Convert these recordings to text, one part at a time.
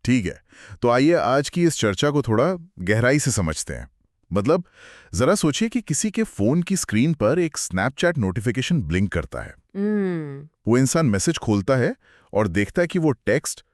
ठीक है, तो आइए आज की इस चर्चा को थोड़ा गहराई से समझते हैं। मतलब जरा सोचिए कि किसी के फोन की स्क्रीन पर एक स्नैपचैट नोटिफिकेशन ब्लिंक करता है। वो इंसान मैसेज खोलता है और देखता है कि वो टेक्स्ट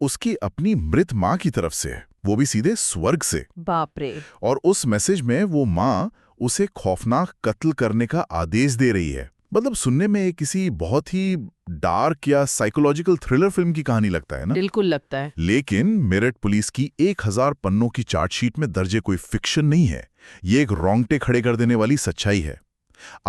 उसकी अपनी मृत माँ की तरफ से है, वो भी सीधे स्वर्ग से। बाप रे। और उस मैसेज में वो माँ उसे खौफनाक कत्ल करने का आदेश दे रही है। मतलब सुनने में एक किसी बहुत ही डार्क या साइकोलॉजिकल थ्रिलर फिल्म की कहानी लगता है ना? बिल्कुल लगता है। लेकिन मेरठ पुलिस की 1000 पन्नों की चार्जशीट में दर्ज कोई फिक्शन नहीं है। ये एक रोंगटे खड़े कर देने वाली सच्चाई है।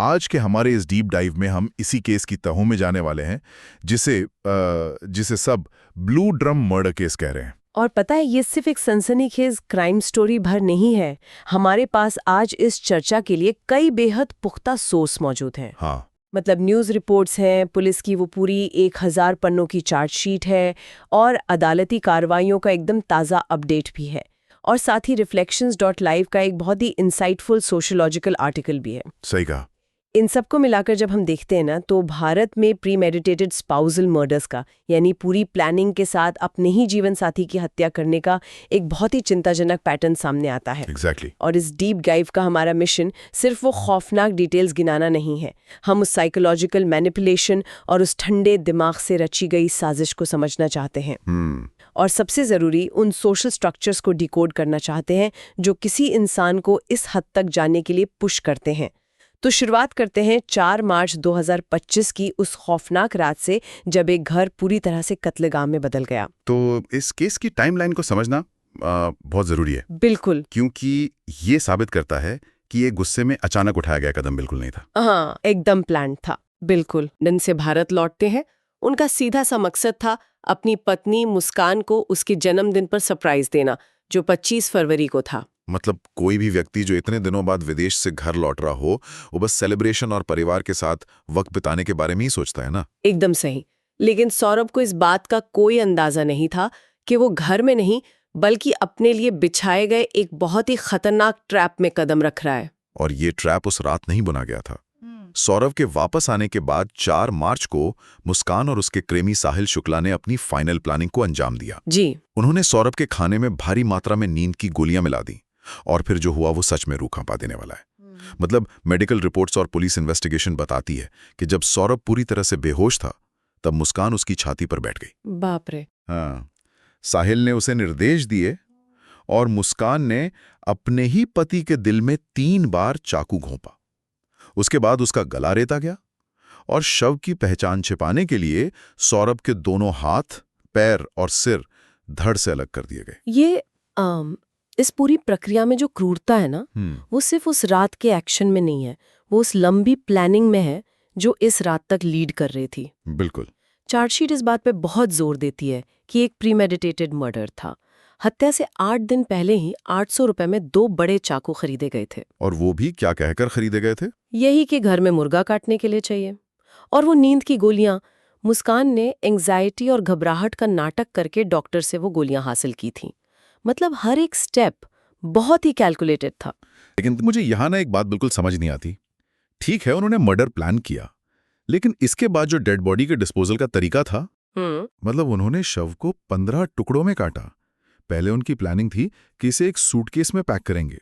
आज के हमारे इस डीप डाइव में हम इसी केस की तहों में जाने वाले हैं, जिसे सब ब्लू ड्रम मर्डर केस कह रहे हैं। और पता है, ये सिर्फ एक सनसनीखेज क्राइम स्टोरी भर नहीं है। हमारे पास आज इस चर्चा के लिए कई बेहद पुख्ता सोर्स मौजूद हैं। हाँ, मतलब न्यूज़ रिपोर्ट्स हैं, पुलिस की वो पूरी 1000 पन्नों की चार्जशीट है और अदालती कार्रवाइयों का एकदम ताज़ा अपडेट भी है। और साथ ही reflections.live का एक बहुत ही इंसाइटफुल सोशियोलॉजिकल आर्टिकल भी है। सही कहा। इन सबको मिलाकर जब हम देखते हैं ना, तो भारत में प्रीमेडिटेटेड स्पाउसल मर्डर्स का, यानी पूरी प्लानिंग के साथ अपने ही जीवन साथी की हत्या करने का एक बहुत ही चिंताजनक पैटर्न सामने आता है। Exactly. और इस डीप डाइव का हमारा मिशन सिर्फ वो खौफनाक डिटेल्स गिनाना नहीं है। हम उस साइकोलॉजिकल मैनिपुलेशन और उस ठंडे दिमाग से रची गई साजिश को समझना चाहते हैं। और सबसे ज़रूरी, उन सोशल स्ट्रक्चर्स को डिकोड करना चाहते हैं जो किसी इंसान को इस हद तक जाने के लिए पुश करते हैं। तो शुरुआत करते हैं 4 मार्च 2025 की उस खौफनाक रात से, जब एक घर पूरी तरह से कत्लेगाम में बदल गया। तो इस केस की टाइमलाइन को समझना बहुत जरूरी है। बिल्कुल। क्योंकि ये साबित करता है कि ये गुस्से में अचानक उठाया गया कदम बिल्कुल नहीं था। हाँ, एकदम प्लान था। बिल्कुल। लंदन से भारत लौटते हैं, उनका सीधा सा मकसद था अपनी पत्नी मुस्कान को उसके जन्मदिन पर सरप्राइज देना, जो 25 फरवरी को था। मतलब कोई भी व्यक्ति जो इतने दिनों बाद विदेश से घर लौट रहा हो, वो बस सेलिब्रेशन और परिवार के साथ वक्त बिताने के बारे में ही सोचता है ना? एकदम सही। लेकिन सौरभ को इस बात का कोई अंदाजा नहीं था कि वो घर में नहीं, बल्कि अपने लिए बिछाए गए एक बहुत ही खतरनाक ट्रैप में कदम रख रहा है। और ये ट्रैप उस रात नहीं बुना गया था। सौरभ के वापस आने के बाद 4 मार्च को मुस्कान और उसके प्रेमी साहिल शुक्ला ने अपनी फाइनल प्लानिंग को अंजाम दिया। जी। उन्होंने सौरभ के खाने में भारी मात्रा में नींद की गोलियां मिला दी, और फिर जो हुआ वो सच में रूह कांपा देने वाला है। मतलब मेडिकल रिपोर्ट्स और पुलिस इन्वेस्टिगेशन बताती है कि जब सौरभ पूरी तरह से बेहोश था, तब मुस्कान उसकी छाती पर बैठ गई। बाप रे। हाँ, साहिल ने उसे निर्देश दिए और मुस्कान ने अपने ही पति के दिल में 3 बार चाकू घोंपा। उसके बाद उसका गला रेता गया और शव की पहचान छिपाने के लिए सौरभ के दोनों हाथ, पैर और सिर धड़ से अलग कर दिए गए। ये इस पूरी प्रक्रिया में जो क्रूरता है ना, वो सिर्फ उस रात के एक्शन में नहीं है, वो उस लंबी प्लानिंग में है जो इस रात तक लीड कर रही थी। बिल्कुल। चार्जशीट इस बात पे बहुत जोर देती है कि एक प्रीमेडिटेटेड मर्डर था। हत्या से 8 दिन पहले ही 800 रुपए में 2 बड़े चाकू खरीदे गए थे। और वो भी क्या कहकर खरीदे गए थे? यही कि घर में मुर्गा काटने के लिए चाहिए। और वो नींद की गोलियां, मुस्कान ने एंग्जाइटी और घबराहट का नाटक करके डॉक्टर से वो गोलियां हासिल की थीं। मतलब हर एक स्टेप बहुत ही कैलकुलेटेड था। लेकिन मुझे यहाँ ना एक बात बिल्कुल समझ नहीं आती। ठीक है, उन्होंने मर्डर प्लान किया, लेकिन इसके बाद जो डेड बॉडी के डिस्पोजल का तरीका था, मतलब उन्होंने शव को 15 टुकड़ों में काटा। पहले उनकी प्लानिंग थी कि इसे एक सूटकेस में पैक करेंगे।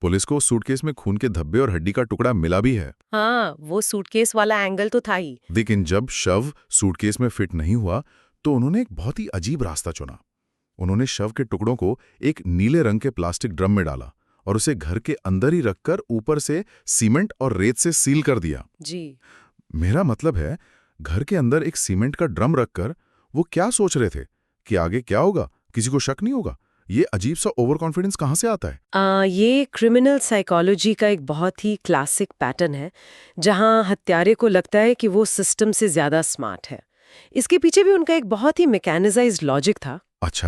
पुलिस को सूटकेस में खून के धब्बे और हड्डी का टुकड़ा मिला भी है। हाँ, वो सूटकेस वाला एंगल तो था ही। लेकिन जब शव सूटकेस में फिट नहीं हुआ, तो उन्होंने एक बहुत ही अजीब रास्ता चुना। उन्होंने शव के टुकड़ों को एक नीले रंग के प्लास्टिक ड्रम में डाला और उसे घर के अंदर ही रखकर ऊपर से सीमेंट और रेत से सील कर दिया। जी। मेरा मतलब है, घर के अंदर एक सीमेंट का ड्रम रखकर वो क्या सोच रहे थे कि आगे क्या होगा, किसी को शक नहीं होगा? ये अजीब सा ओवर कॉन्फिडेंस कहाँ से आता है? ये क्रिमिनल साइकोलॉजी का एक बहुत ही क्लासिक पैटर्न है, जहां हत्यारे को लगता है कि वो सिस्टम से ज्यादा स्मार्ट है। इसके पीछे भी उनका एक बहुत ही मैकेनाइज्ड लॉजिक था। अच्छा।